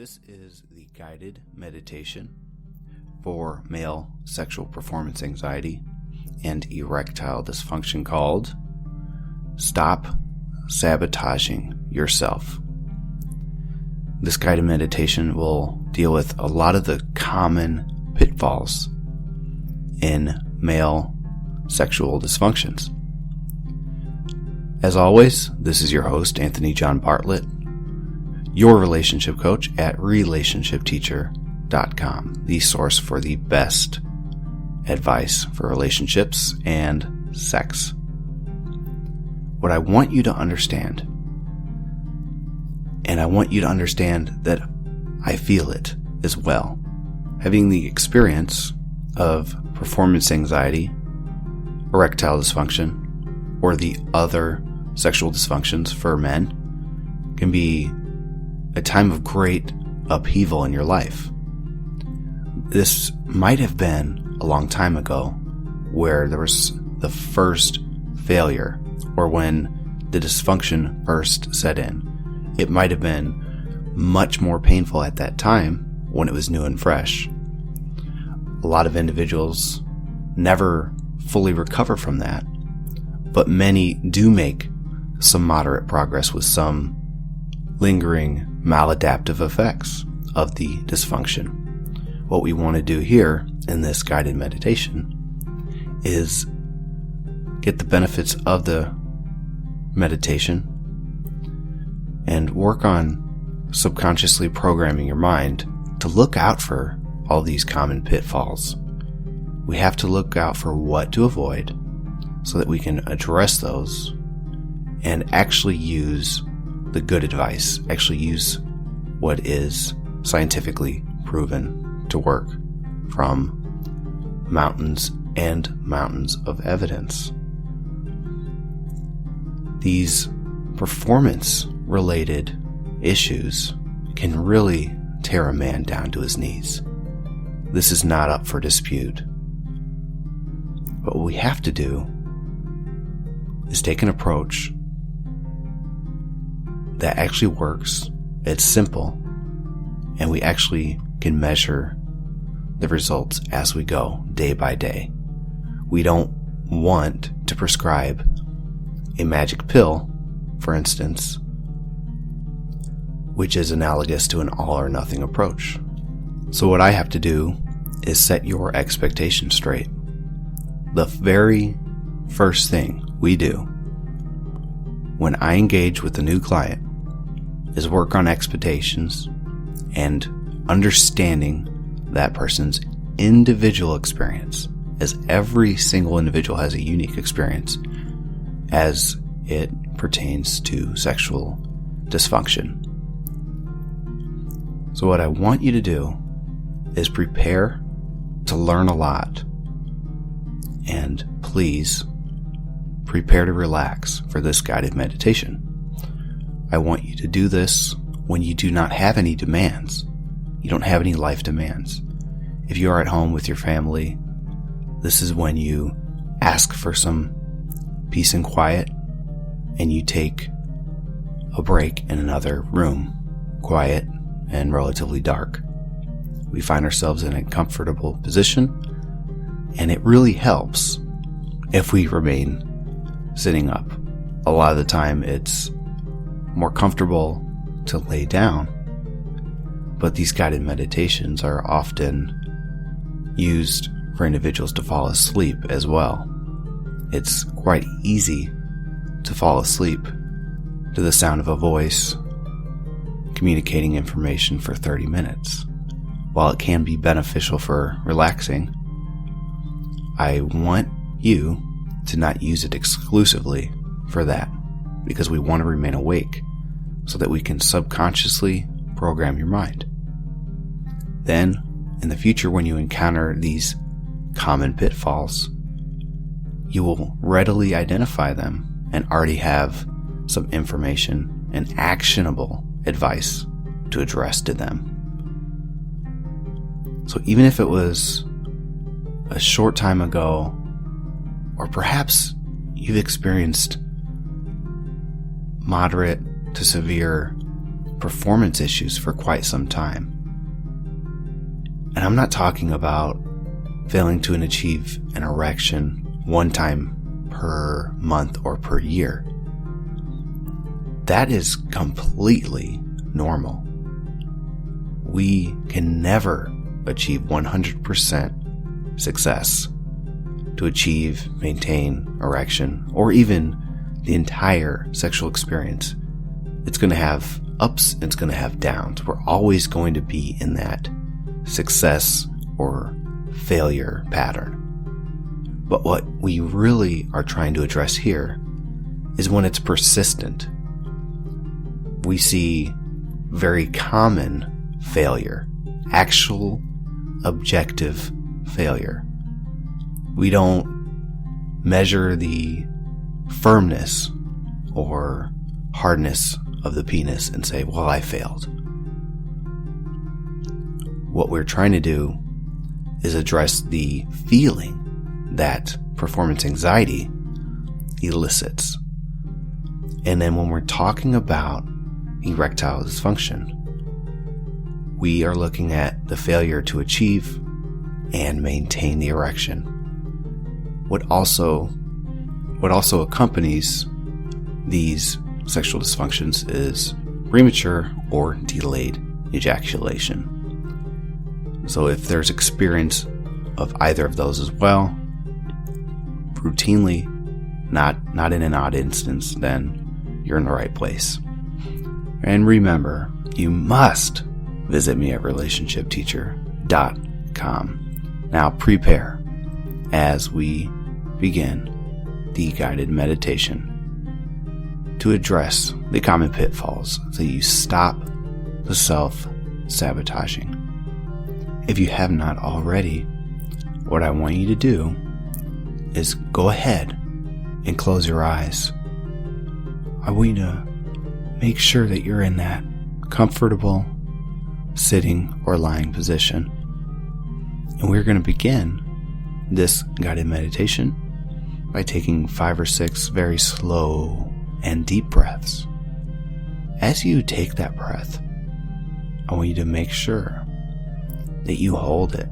This is the guided meditation for male sexual performance anxiety and erectile dysfunction called Stop Sabotaging Yourself. This guided meditation will deal with a lot of the common pitfalls in male sexual dysfunctions. As always, this is your host, Anthony John Bartlett, your relationship coach at relationshipteacher.com, the source for the best advice for relationships and sex. What I want you to understand, and I want you to understand that I feel it as well, having the experience of performance anxiety, erectile dysfunction, or the other sexual dysfunctions for men can be a time of great upheaval in your life. This might have been a long time ago where there was the first failure or when the dysfunction first set in. It might have been much more painful at that time when it was new and fresh. A lot of individuals never fully recover from that, but many do make some moderate progress with some lingering maladaptive effects of the dysfunction. What we want to do here in this guided meditation is get the benefits of the meditation and work on subconsciously programming your mind to look out for all these common pitfalls. We have to look out for what to avoid so that we can address those and actually use the good advice, actually use what is scientifically proven to work from mountains and mountains of evidence. These performance-related issues can really tear a man down to his knees. This is not up for dispute. But what we have to do is take an approach that actually works, it's simple, and we actually can measure the results as we go, day by day. We don't want to prescribe a magic pill, for instance, which is analogous to an all or nothing approach. So what I have to do is set your expectations straight. The very first thing we do when I engage with a new client is work on expectations and understanding that person's individual experience, as every single individual has a unique experience as it pertains to sexual dysfunction. So what I want you to do is prepare to learn a lot, and please prepare to relax for this guided meditation. I want you to do this when you do not have any demands. You don't have any life demands. If you are at home with your family, this is when you ask for some peace and quiet, and you take a break in another room, quiet and relatively dark. We find ourselves in a comfortable position, and it really helps if we remain sitting up. A lot of the time it's more comfortable to lay down, but these guided meditations are often used for individuals to fall asleep as well. It's quite easy to fall asleep to the sound of a voice communicating information for 30 minutes. While it can be beneficial for relaxing, I want you to not use it exclusively for that, because we want to remain awake so that we can subconsciously program your mind. Then, in the future, when you encounter these common pitfalls, you will readily identify them and already have some information and actionable advice to address to them. So even if it was a short time ago, or perhaps you've experienced moderate to severe performance issues for quite some time. And I'm not talking about failing to achieve an erection one time per month or per year. That is completely normal. We can never achieve 100% success to achieve, maintain erection, or even the entire sexual experience. It's going to have ups, it's going to have downs. We're always going to be in that success or failure pattern. But what we really are trying to address here is when it's persistent. We see very common failure, actual objective failure. We don't measure the firmness or hardness of the penis and say, well, I failed. What we're trying to do is address the feeling that performance anxiety elicits. And then when we're talking about erectile dysfunction, we are looking at the failure to achieve and maintain the erection. What also accompanies these sexual dysfunctions is premature or delayed ejaculation. So if there's experience of either of those as well, routinely, not in an odd instance, then you're in the right place. And remember, you must visit me at relationshipteacher.com. Now prepare as we begin the guided meditation to address the common pitfalls so you stop the self-sabotaging. If you have not already, what I want you to do is go ahead and close your eyes. I want you to make sure that you're in that comfortable sitting or lying position. And we're going to begin this guided meditation by taking 5 or 6 very slow and deep breaths. As you take that breath, I want you to make sure that you hold it.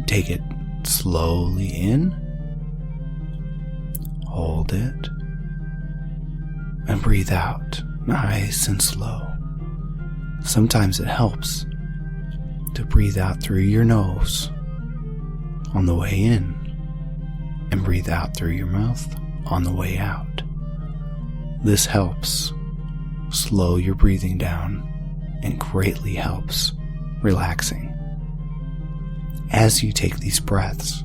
Take it slowly in, hold it, and breathe out nice and slow. Sometimes it helps to breathe out through your nose on the way in and breathe out through your mouth on the way out. This helps slow your breathing down and greatly helps relaxing. As you take these breaths,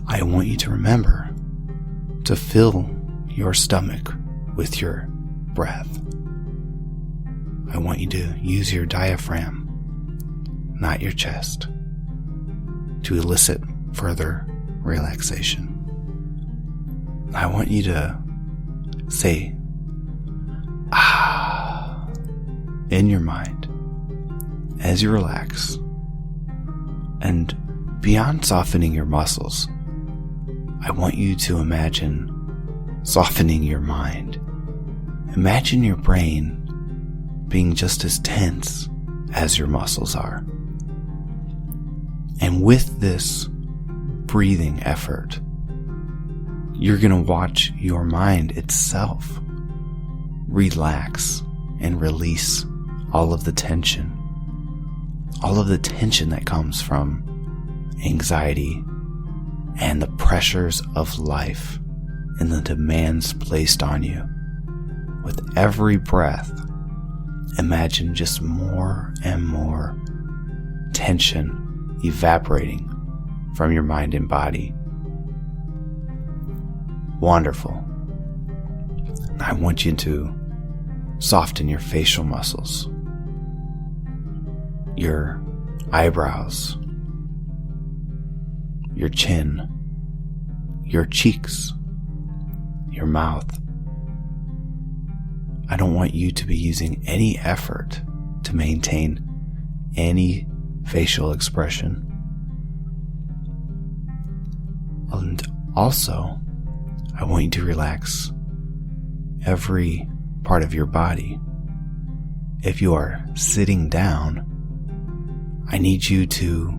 I want you to remember to fill your stomach with your breath. I want you to use your diaphragm, not your chest, to elicit further relaxation. I want you to say, ah, in your mind as you relax. And beyond softening your muscles, I want you to imagine softening your mind. Imagine your brain being just as tense as your muscles are. And with this breathing effort, you're going to watch your mind itself relax and release all of the tension that comes from anxiety and the pressures of life and the demands placed on you. With every breath, imagine just more and more tension evaporating from your mind and body. Wonderful. I want you to soften your facial muscles, your eyebrows, your chin, your cheeks, your mouth. I don't want you to be using any effort to maintain any facial expression. And also, I want you to relax every part of your body. If you are sitting down, I need you to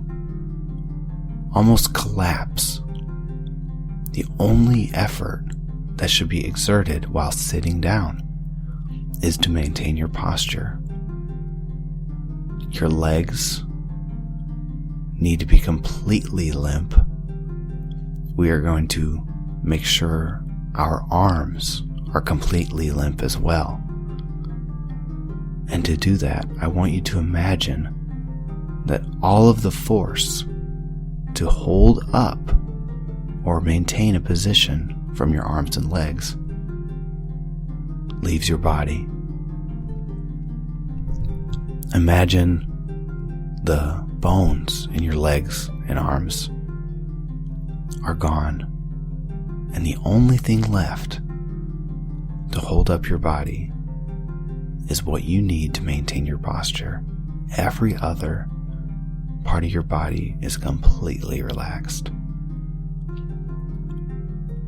almost collapse. The only effort that should be exerted while sitting down is to maintain your posture. Your legs need to be completely limp. We are going to make sure our arms are completely limp as well. And to do that, I want you to imagine that all of the force to hold up or maintain a position from your arms and legs leaves your body. Imagine the bones in your legs and arms are gone, and the only thing left to hold up your body is what you need to maintain your posture. Every other part of your body is completely relaxed.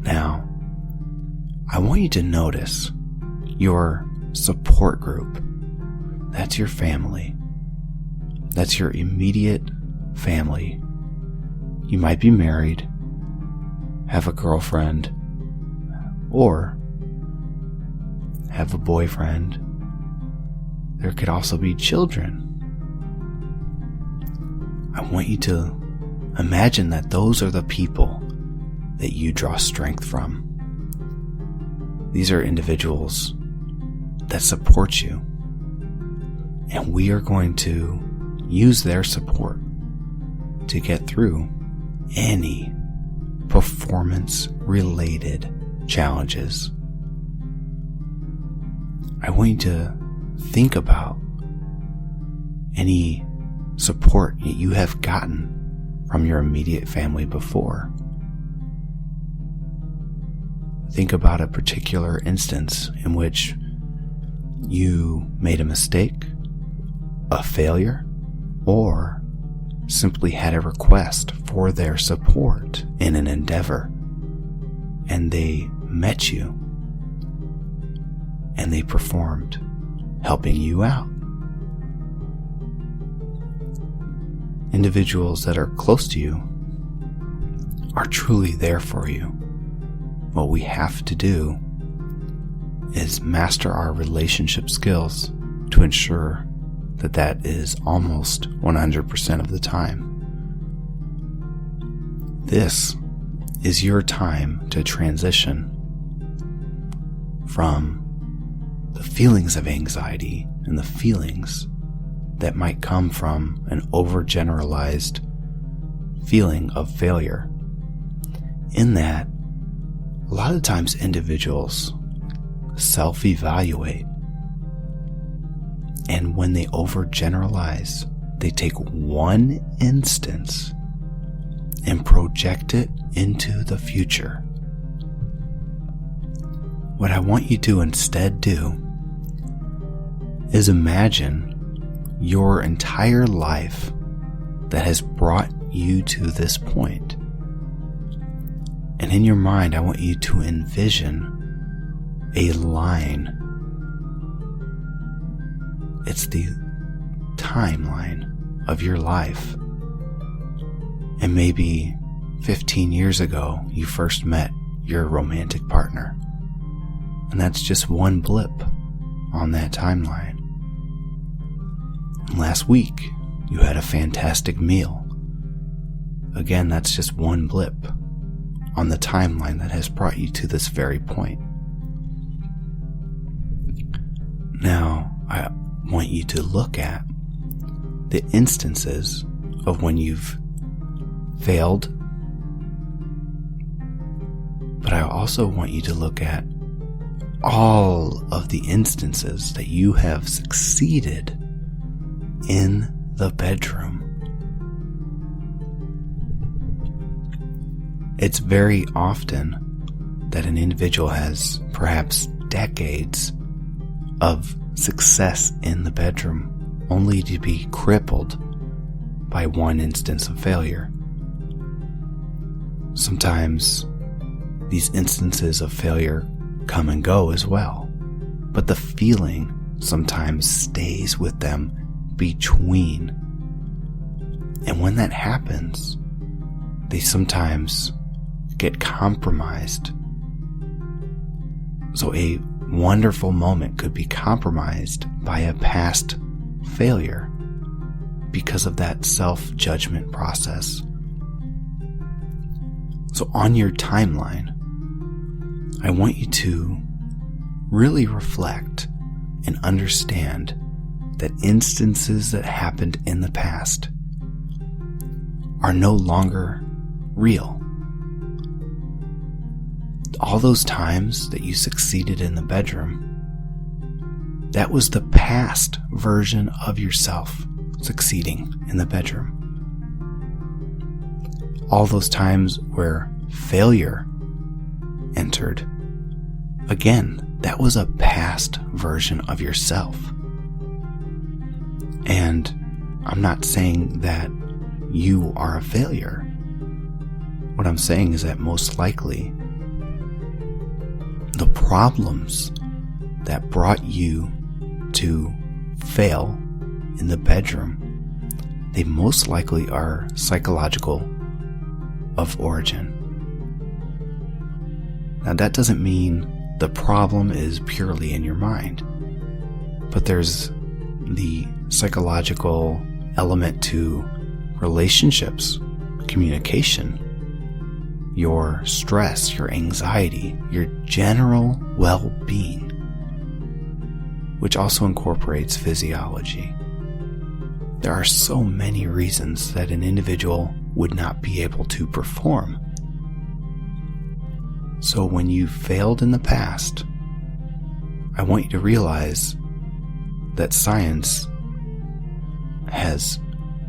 Now, I want you to notice your support group. That's your family. That's your immediate family. You might be married, have a girlfriend, or have a boyfriend. There could also be children. I want you to imagine that those are the people that you draw strength from. These are individuals that support you, and we are going to use their support to get through any performance-related challenges. I want you to think about any support that you have gotten from your immediate family before. Think about a particular instance in which you made a mistake, a failure, or simply had a request for their support in an endeavor, and they met you and they performed, helping you out. Individuals that are close to you are truly there for you. What we have to do is master our relationship skills to ensure that that is almost 100% of the time. This is your time to transition from the feelings of anxiety and the feelings that might come from an overgeneralized feeling of failure. In that, a lot of times individuals self-evaluate, and when they overgeneralize, they take one instance and project it into the future. What I want you to instead do is imagine your entire life that has brought you to this point. And in your mind, I want you to envision a line. It's the timeline of your life. And maybe 15 years ago, you first met your romantic partner. And that's just one blip on that timeline. And last week, you had a fantastic meal. Again, that's just one blip on the timeline that has brought you to this very point. Now, I want you to look at the instances of when you've failed, but I also want you to look at all of the instances that you have succeeded in the bedroom. It's very often that an individual has perhaps decades of success in the bedroom only to be crippled by one instance of failure. Sometimes these instances of failure come and go as well. but the feeling sometimes stays with them between. And when that happens, they sometimes get compromised. So a wonderful moment could be compromised by a past failure because of that self-judgment process. So on your timeline, I want you to really reflect and understand that instances that happened in the past are no longer real. All those times that you succeeded in the bedroom, that was the past version of yourself succeeding in the bedroom. All those times where failure entered, again, that was a past version of yourself. And I'm not saying that you are a failure. What I'm saying is that most likely the problems that brought you to fail in the bedroom, they most likely are psychological of origin. Now that doesn't mean the problem is purely in your mind, but there's the psychological element to relationships, communication, your stress, your anxiety, your general well-being, which also incorporates physiology. There are so many reasons that an individual would not be able to perform. So when you failed in the past, I want you to realize that science has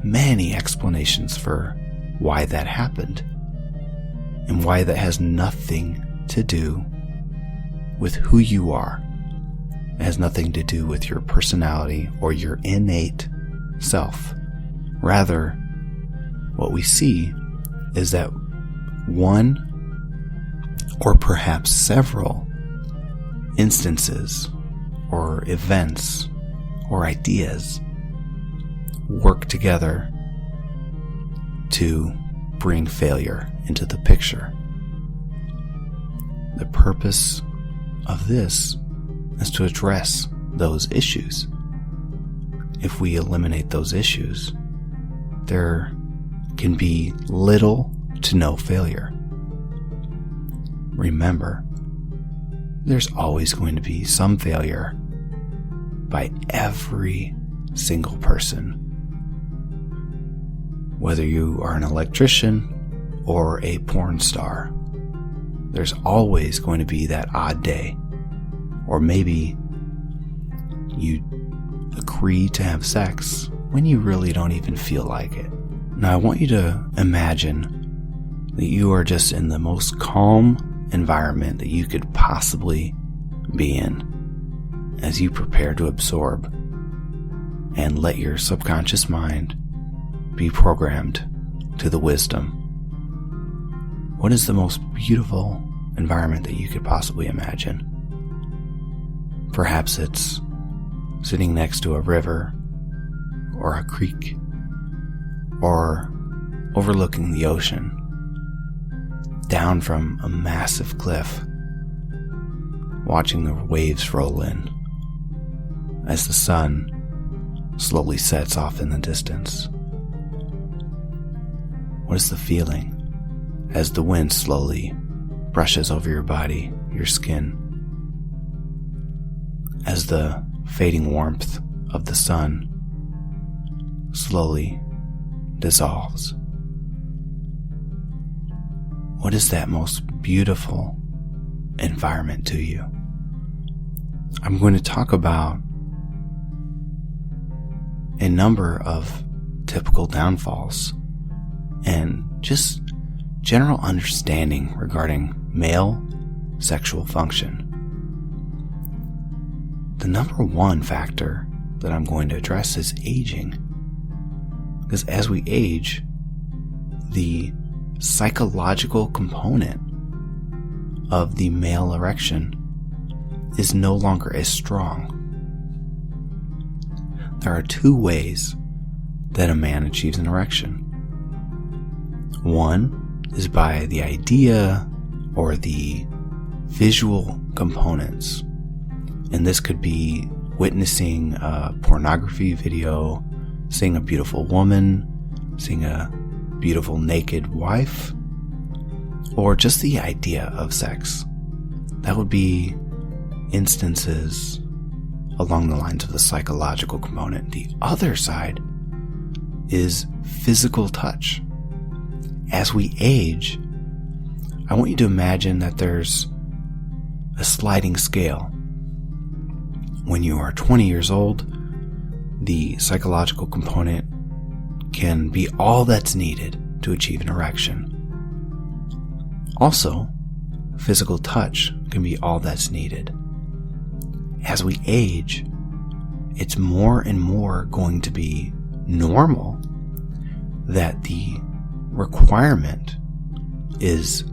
many explanations for why that happened, and why that has nothing to do with who you are. It has nothing to do with your personality or your innate self. Rather, what we see is that one or perhaps several instances or events or ideas work together to bring failure into the picture. The purpose of this is to address those issues. If we eliminate those issues, there can be little to no failure. Remember, there's always going to be some failure by every single person. Whether you are an electrician or a porn star, there's always going to be that odd day. Or maybe you agree to have sex when you really don't even feel like it. Now I want you to imagine that you are just in the most calm environment that you could possibly be in as you prepare to absorb and let your subconscious mind be programmed to the wisdom. What is the most beautiful environment that you could possibly imagine? Perhaps it's sitting next to a river or a creek or overlooking the ocean, down from a massive cliff, watching the waves roll in as the sun slowly sets off in the distance. What is the feeling as the wind slowly brushes over your body, your skin, as the fading warmth of the sun slowly dissolves? What is that most beautiful environment to you? I'm going to talk about a number of typical downfalls and just general understanding regarding male sexual function. The number one factor that I'm going to address is aging. Because as we age, the psychological component of the male erection is no longer as strong. There are two ways that a man achieves an erection. One is by the idea or the visual components. And this could be witnessing a pornography video, seeing a beautiful woman, seeing a beautiful naked wife, or just the idea of sex. That would be instances along the lines of the psychological component. The other side is physical touch. As we age, I want you to imagine that there's a sliding scale. When you are 20 years old, the psychological component can be all that's needed to achieve an erection. Also, physical touch can be all that's needed. As we age, it's more and more going to be normal that the requirement is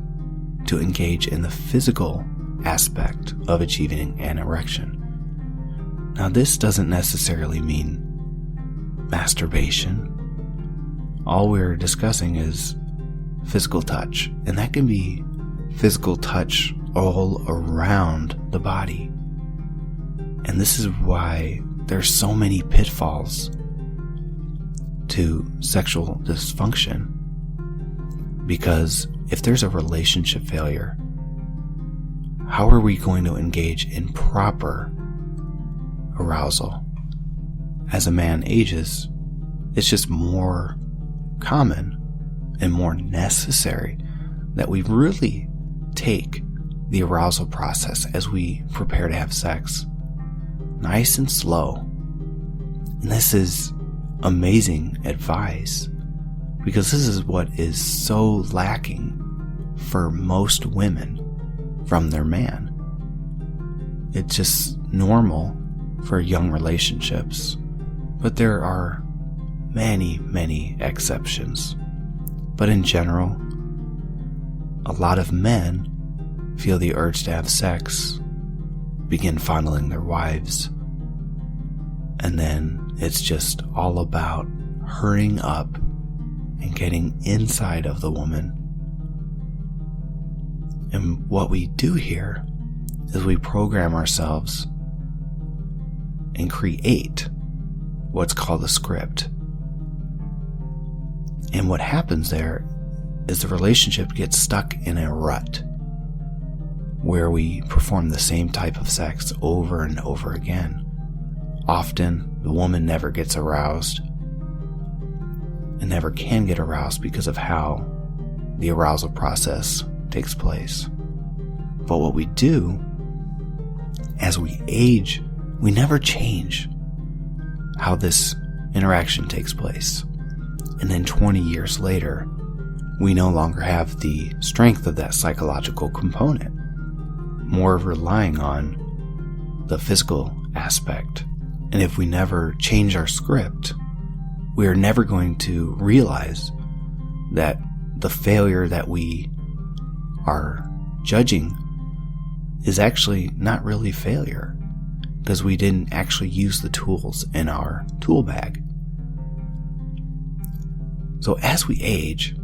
to engage in the physical aspect of achieving an erection. Now, this doesn't necessarily mean masturbation. All we're discussing is physical touch, and that can be physical touch all around the body. And this is why there's so many pitfalls to sexual dysfunction, because if there's a relationship failure, how are we going to engage in proper arousal? As a man ages, it's just more common and more necessary that we really take the arousal process as we prepare to have sex nice and slow. And this is amazing advice, because this is what is so lacking for most women from their man. It's just normal for young relationships, but there are many, many exceptions. But in general, a lot of men feel the urge to have sex, begin fondling their wives, and then it's just all about hurrying up and getting inside of the woman. And what we do here is we program ourselves and create what's called a script. And what happens there is the relationship gets stuck in a rut where we perform the same type of sex over and over again. Often, the woman never gets aroused and never can get aroused because of how the arousal process takes place. But what we do, as we age, we never change how this interaction takes place. And then 20 years later, we no longer have the strength of that psychological component, more relying on the physical aspect. And if we never change our script, we are never going to realize that the failure that we are judging is actually not really failure, because we didn't actually use the tools in our tool bag. So as we age,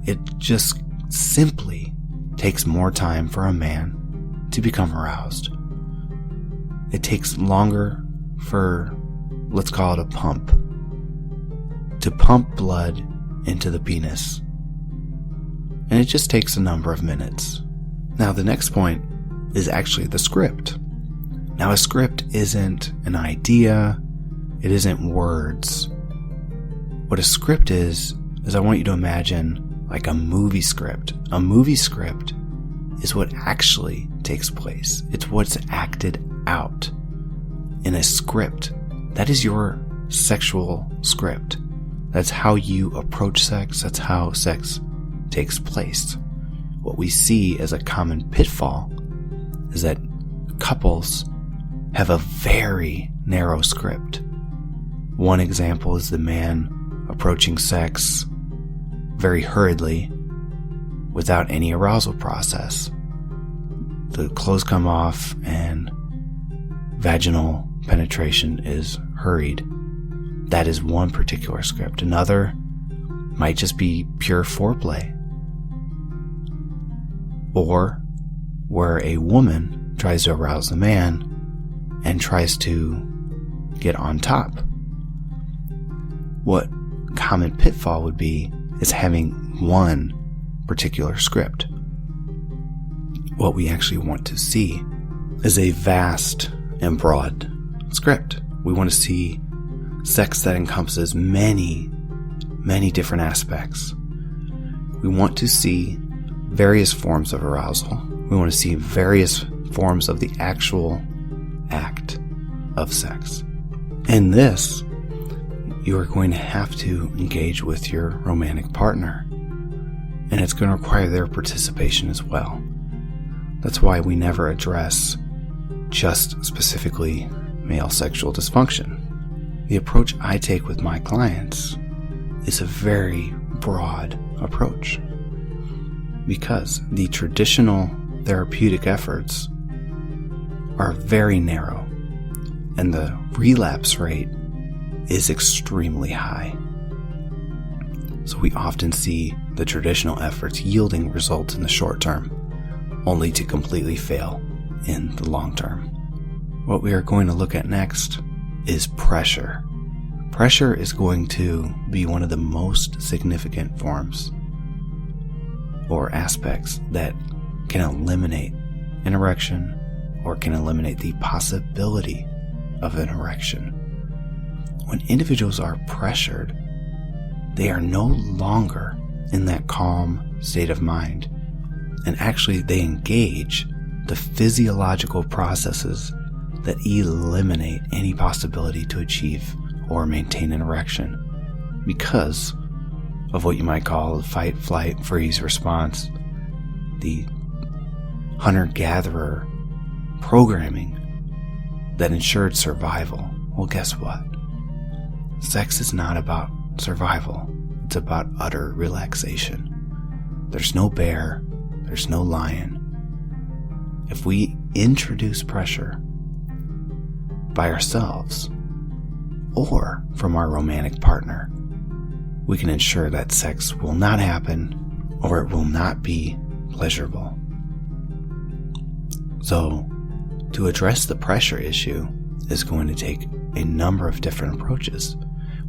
it just simply takes more time for a man to become aroused. It takes longer for, let's call it a pump, to pump blood into the penis. And it just takes a number of minutes. Now the next point is actually the script. Now a script isn't an idea, it isn't words. What a script is I want you to imagine like a movie script. A movie script is what actually takes place. It's what's acted out in a script. That is your sexual script. That's how you approach sex. That's how sex takes place. What we see as a common pitfall is that couples have a very narrow script. One example is the man approaching sex very hurriedly without any arousal process. the clothes come off and vaginal penetration is hurried. That is one particular script. Another might just be pure foreplay. Or where a woman tries to arouse the man and tries to get on top. What common pitfall would be is having one particular script. What we actually want to see is a vast and broad script. We want to see sex that encompasses many, many different aspects. We want to see various forms of arousal. We want to see various forms of the actual act of sex. In this, you are going to have to engage with your romantic partner, and it's going to require their participation as well. That's why we never address just specifically male sexual dysfunction. The approach I take with my clients is a very broad approach, because the traditional therapeutic efforts are very narrow, and the relapse rate is extremely high. So we often see the traditional efforts yielding results in the short term, only to completely fail in the long term. What we are going to look at next is pressure. Pressure is going to be one of the most significant forms or aspects that can eliminate an erection or can eliminate the possibility of an erection. When individuals are pressured, they are no longer in that calm state of mind, and actually they engage the physiological processes that eliminate any possibility to achieve or maintain an erection because of what you might call the fight, flight, freeze response, the hunter-gatherer programming that ensured survival. Well, guess what? Sex is not about survival. It's about utter relaxation. There's no bear. There's no lion. If we introduce pressure by ourselves or from our romantic partner, we can ensure that sex will not happen or it will not be pleasurable. So, to address the pressure issue is going to take a number of different approaches.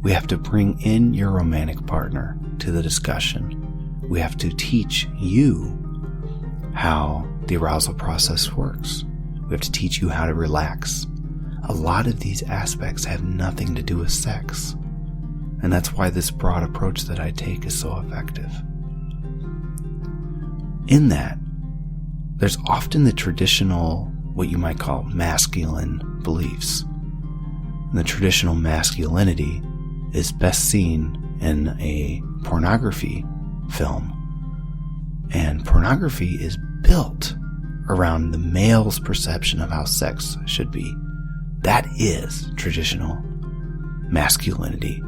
We have to bring in your romantic partner to the discussion. We have to teach you how the arousal process works. We have to teach you how to relax. A lot of these aspects have nothing to do with sex, and that's why this broad approach that I take is so effective. In that, there's often the traditional, what you might call masculine beliefs. And the traditional masculinity is best seen in a pornography film. And pornography is built around the male's perception of how sex should be. That is traditional masculinity.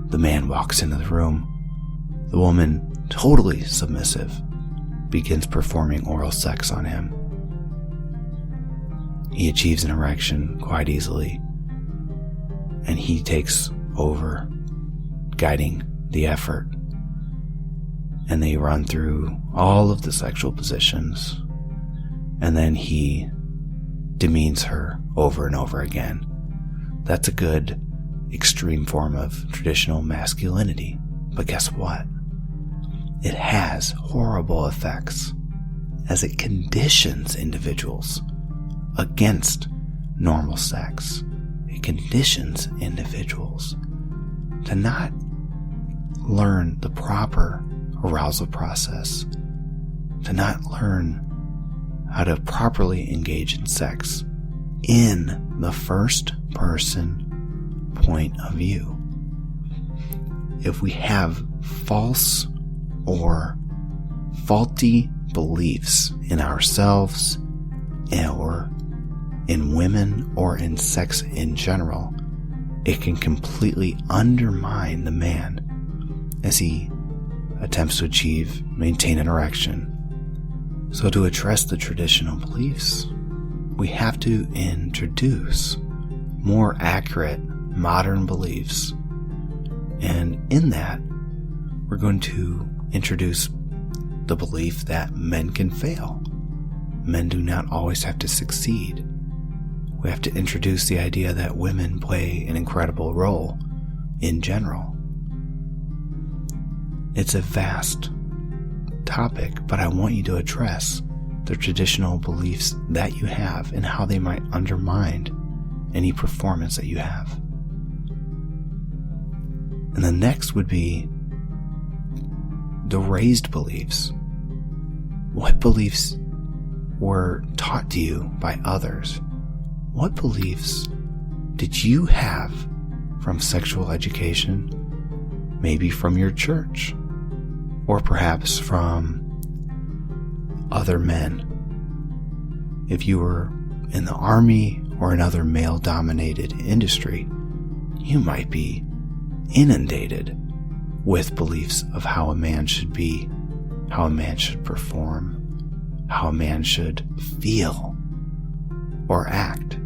The man walks into the room. The woman, totally submissive, begins performing oral sex on him. He achieves an erection quite easily, and he takes over guiding the effort. And they run through all of the sexual positions, and then he demeans her over and over again. That's a good extreme form of traditional masculinity. But guess what? It has horrible effects as it conditions individuals against normal sex. It conditions individuals to not learn the proper arousal process, to not learn how to properly engage in sex in the first person point of view. If we have false or faulty beliefs in ourselves or in women or in sex in general, it can completely undermine the man as he attempts to maintain an erection. So to address the traditional beliefs, we have to introduce more accurate modern beliefs. And in that, we're going to introduce the belief that men can fail. Men do not always have to succeed. We have to introduce the idea that women play an incredible role in general. It's a vast topic, but I want you to address the traditional beliefs that you have and how they might undermine any performance that you have. And the next would be the raised beliefs. What beliefs were taught to you by others? What beliefs did you have from sexual education, maybe from your church, or perhaps from other men? If you were in the army or another male-dominated industry, you might be inundated with beliefs of how a man should be, how a man should perform, how a man should feel or act.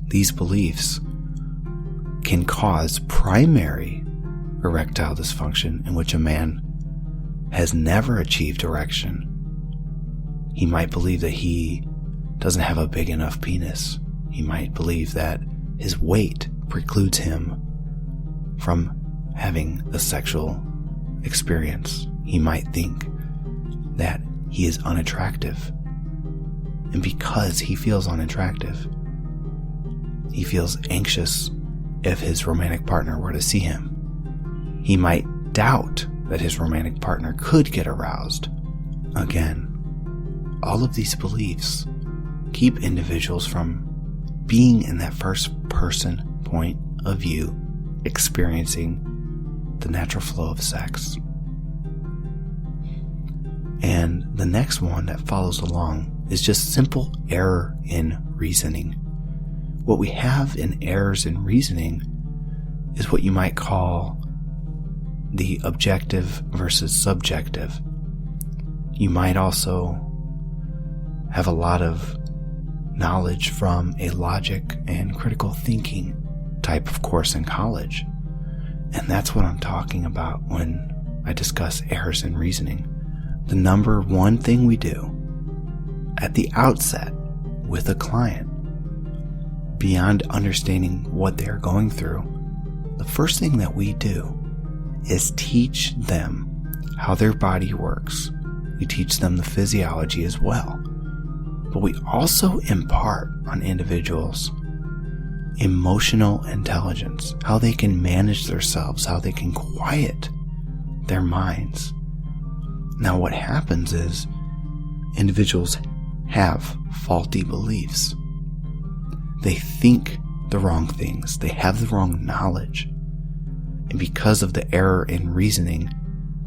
These beliefs can cause primary erectile dysfunction, in which a man has never achieved erection. He might believe that he doesn't have a big enough penis. He might believe that his weight precludes him from having a sexual experience. He might think that he is unattractive. And because he feels unattractive, he feels anxious if his romantic partner were to see him. He might doubt that his romantic partner could get aroused. Again, all of these beliefs keep individuals from being in that first person point of view, experiencing the natural flow of sex. And the next one that follows along is just simple error in reasoning. What we have in errors in reasoning is what you might call the objective versus subjective. You might also have a lot of knowledge from a logic and critical thinking type of course in college. And that's what I'm talking about when I discuss errors in reasoning. The number one thing we do at the outset with a client, beyond understanding what they're going through, the first thing that we do is teach them how their body works. We teach them the physiology as well. But we also impart on individuals emotional intelligence, how they can manage themselves, how they can quiet their minds. Now what happens is individuals have faulty beliefs. They think the wrong things. They have the wrong knowledge. And because of the error in reasoning,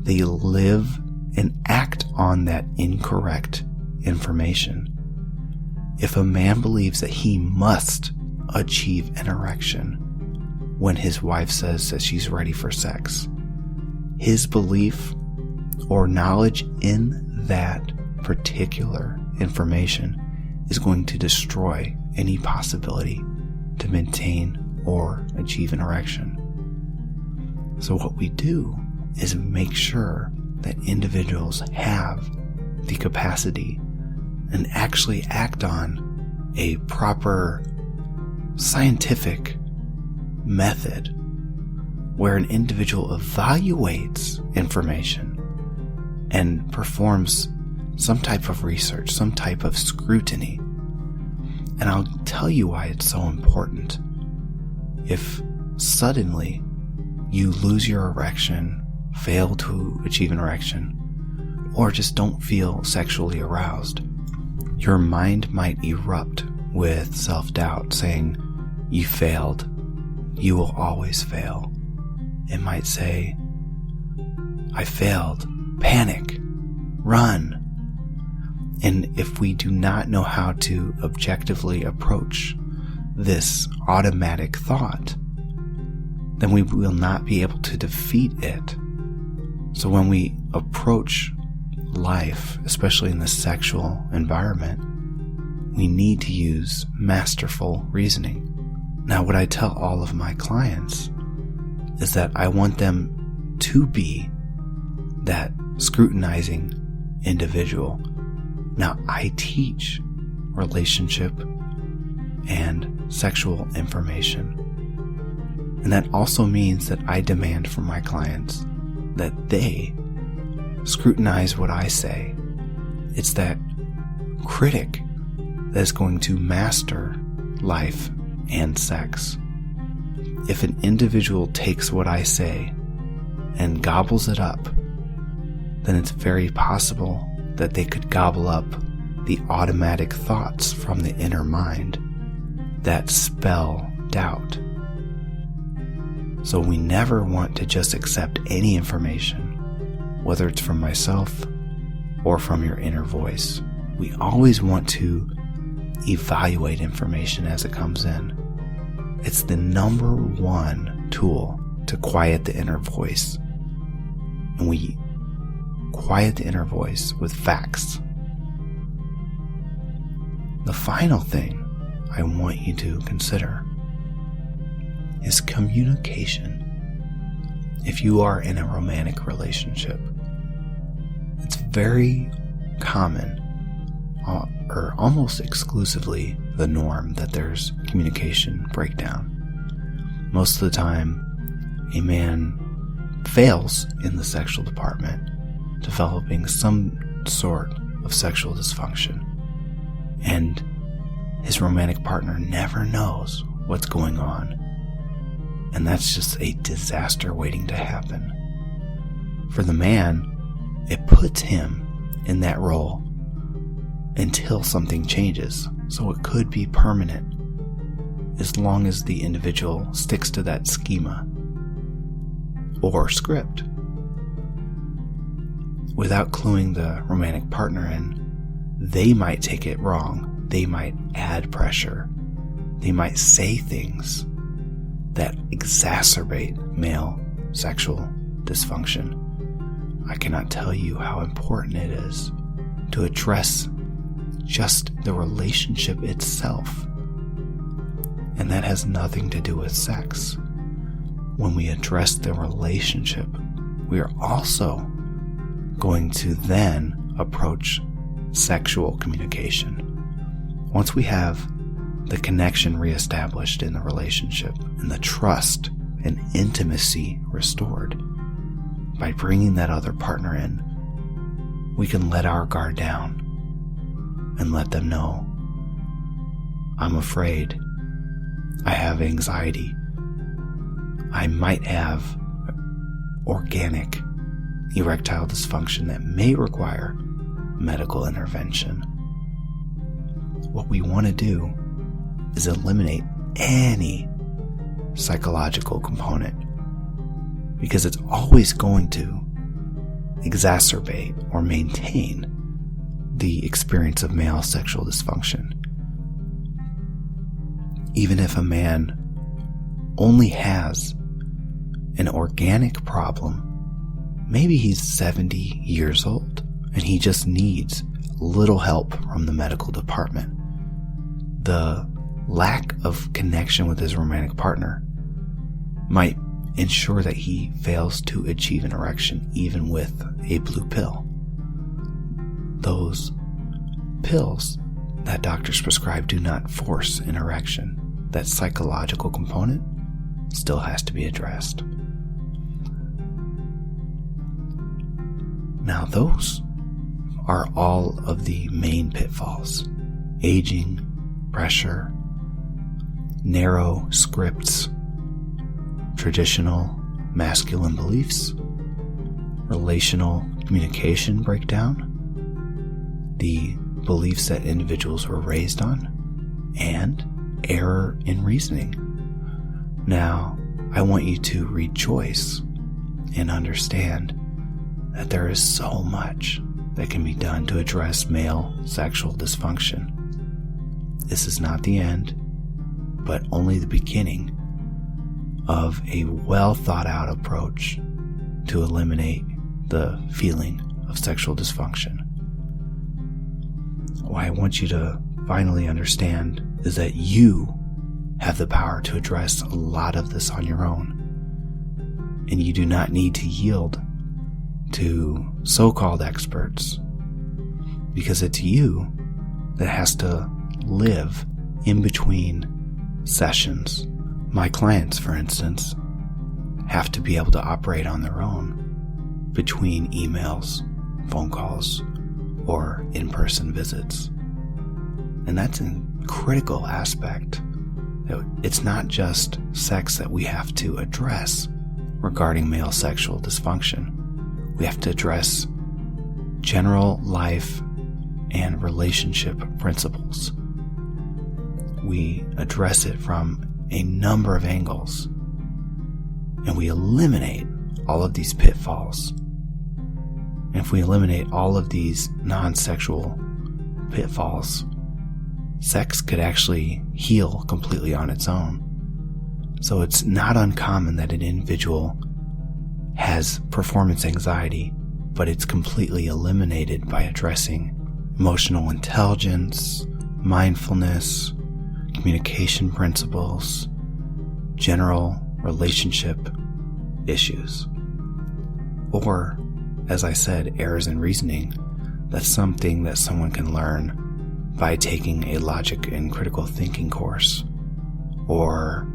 they live and act on that incorrect information. If a man believes that he must achieve an erection when his wife says that she's ready for sex, his belief or knowledge in that particular information is going to destroy any possibility to maintain or achieve an erection. So what we do is make sure that individuals have the capacity and actually act on a proper scientific method where an individual evaluates information and performs some type of research, some type of scrutiny. And I'll tell you why it's so important. If suddenly you lose your erection, fail to achieve an erection, or just don't feel sexually aroused, your mind might erupt with self-doubt, saying, "You failed. You will always fail." It might say, "I failed. Panic. Run." And if we do not know how to objectively approach this automatic thought, then we will not be able to defeat it. So when we approach life, especially in the sexual environment, we need to use masterful reasoning. Now, what I tell all of my clients is that I want them to be that scrutinizing individual. Now, I teach relationship and sexual information. And that also means that I demand from my clients that they scrutinize what I say. It's that critic that is going to master life and sex. If an individual takes what I say and gobbles it up, then it's very possible that they could gobble up the automatic thoughts from the inner mind that spell doubt. So we never want to just accept any information, whether it's from myself or from your inner voice. We always want to evaluate information as it comes in. It's the number one tool to quiet the inner voice. And we quiet the inner voice with facts. The final thing I want you to consider is communication. If you are in a romantic relationship, it's very common, or almost exclusively the norm, that there's communication breakdown. Most of the time, a man fails in the sexual department, developing some sort of sexual dysfunction, and his romantic partner never knows what's going on. And that's just a disaster waiting to happen. For the man, it puts him in that role until something changes. So it could be permanent as long as the individual sticks to that schema or script. Without cluing the romantic partner in, they might take it wrong. They might add pressure. They might say things that exacerbate male sexual dysfunction. I cannot tell you how important it is to address just the relationship itself. And that has nothing to do with sex. When we address the relationship, we are also going to then approach sexual communication. Once we have the connection reestablished in the relationship and the trust and intimacy restored, by bringing that other partner in, we can let our guard down and let them know, I'm afraid, I have anxiety, I might have organic erectile dysfunction that may require medical intervention. What we want to do is eliminate any psychological component, because it's always going to exacerbate or maintain the experience of male sexual dysfunction. Even if a man only has an organic problem, maybe he's 70 years old and he just needs little help from the medical department. The lack of connection with his romantic partner might ensure that he fails to achieve an erection even with a blue pill. Those pills that doctors prescribe do not force an erection. That psychological component still has to be addressed. Now, those are all of the main pitfalls: aging, pressure, narrow scripts, traditional masculine beliefs, relational communication breakdown, the beliefs that individuals were raised on, and error in reasoning. Now, I want you to rejoice and understand that there is so much that can be done to address male sexual dysfunction. This is not the end, but only the beginning of a well thought out approach to eliminate the feeling of sexual dysfunction. What I want you to finally understand is that you have the power to address a lot of this on your own. And you do not need to yield to so-called experts, because it's you that has to live in between sessions. My clients, for instance, have to be able to operate on their own between emails, phone calls, or in-person visits. And that's a critical aspect. It's not just sex that we have to address regarding male sexual dysfunction. We have to address general life and relationship principles. We address it from a number of angles, and we eliminate all of these pitfalls. And if we eliminate all of these non-sexual pitfalls, sex could actually heal completely on its own. So it's not uncommon that an individual has performance anxiety, but it's completely eliminated by addressing emotional intelligence, mindfulness, communication principles, general relationship issues. Or, as I said, errors in reasoning. That's something that someone can learn by taking a logic and critical thinking course, or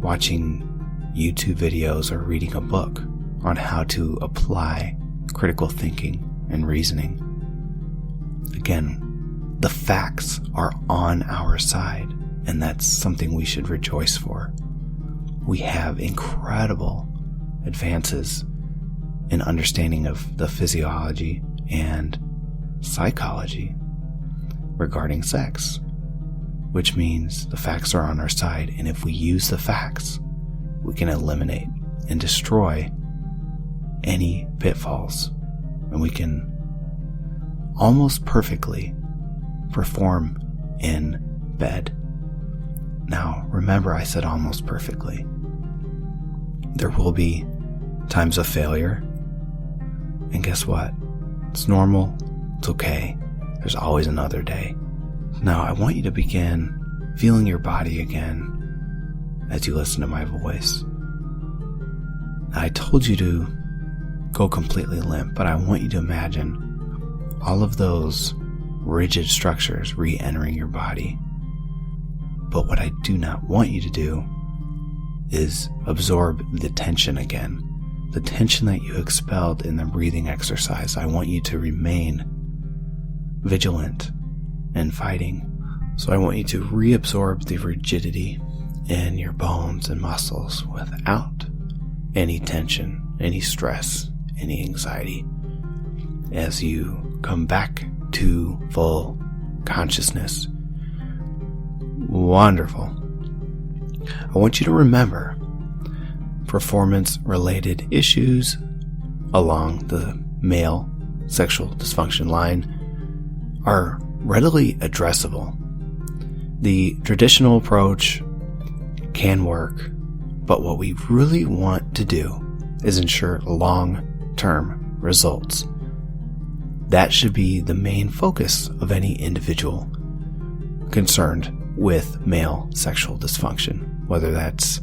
watching YouTube videos or reading a book on how to apply critical thinking and reasoning. Again, the facts are on our side, and that's something we should rejoice for. We have incredible advances in understanding of the physiology and psychology regarding sex, which means the facts are on our side, and if we use the facts, we can eliminate and destroy any pitfalls, and we can almost perfectly perform in bed. Now, remember, I said almost perfectly. There will be times of failure, and guess what? It's normal. It's okay. There's always another day. Now, I want you to begin feeling your body again as you listen to my voice. I told you to go completely limp, but I want you to imagine all of those rigid structures re-entering your body. But what I do not want you to do is absorb the tension again. The tension that you expelled in the breathing exercise. I want you to remain vigilant and fighting. So I want you to reabsorb the rigidity in your bones and muscles without any tension, any stress, any anxiety. As you come back to full consciousness. Wonderful. I want you to remember performance-related issues along the male sexual dysfunction line are readily addressable. The traditional approach can work, but what we really want to do is ensure long-term results. That should be the main focus of any individual concerned with male sexual dysfunction, whether that's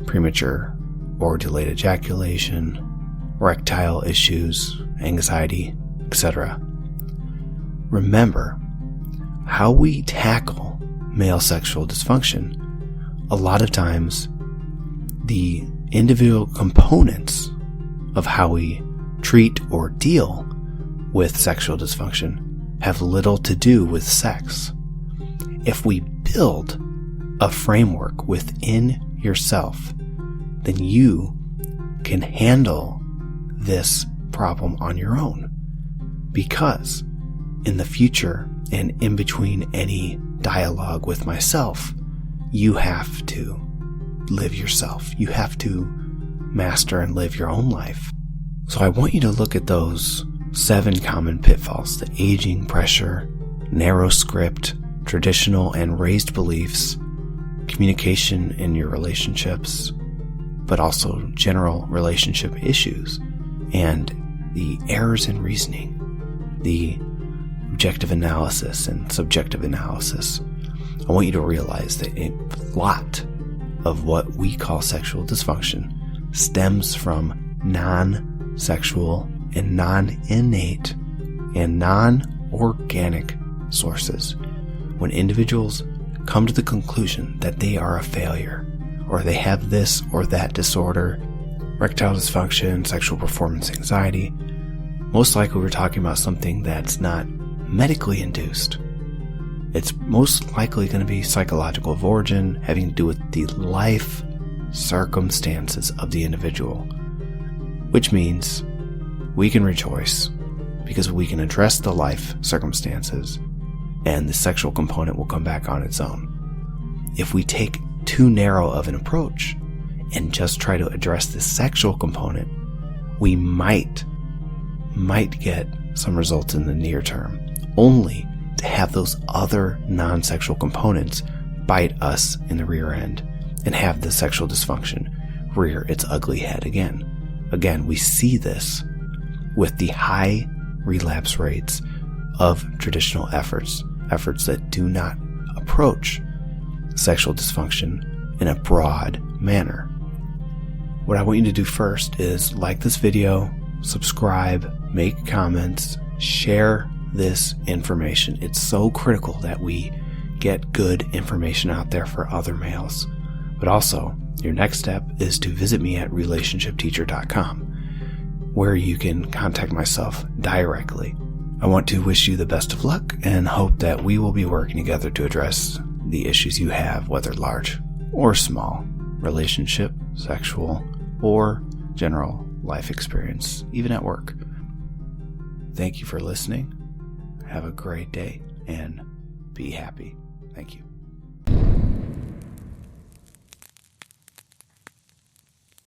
premature or delayed ejaculation, erectile issues, anxiety, etc. Remember, how we tackle male sexual dysfunction, a lot of times the individual components of how we treat or deal with sexual dysfunction have little to do with sex. If we build a framework within yourself, then you can handle this problem on your own. Because in the future and in between any dialogue with myself, you have to live yourself. You have to master and live your own life. So I want you to look at those 7 common pitfalls: the aging pressure, narrow script, traditional and raised beliefs, communication in your relationships, but also general relationship issues, and the errors in reasoning. the objective analysis and subjective analysis, I want you to realize that a lot of what we call sexual dysfunction stems from non-sexual and non-innate and non-organic sources. When individuals come to the conclusion that they are a failure, or they have this or that disorder, erectile dysfunction, sexual performance anxiety, most likely we're talking about something that's not medically induced. It's most likely going to be psychological of origin, having to do with the life circumstances of the individual, which means we can rejoice because we can address the life circumstances and the sexual component will come back on its own. If we take too narrow of an approach and just try to address the sexual component, we might get some results in the near term, only to have those other non-sexual components bite us in the rear end and have the sexual dysfunction rear its ugly head again. Again, we see this with the high relapse rates of traditional efforts that do not approach sexual dysfunction in a broad manner. What I want you to do first is like this video, subscribe, make comments, share this information. It's so critical that we get good information out there for other males. But also, your next step is to visit me at relationshipteacher.com, where you can contact myself directly. I want to wish you the best of luck and hope that we will be working together to address the issues you have, whether large or small, relationship, sexual, or general life experience, even at work. Thank you for listening. Have a great day and be happy. Thank you.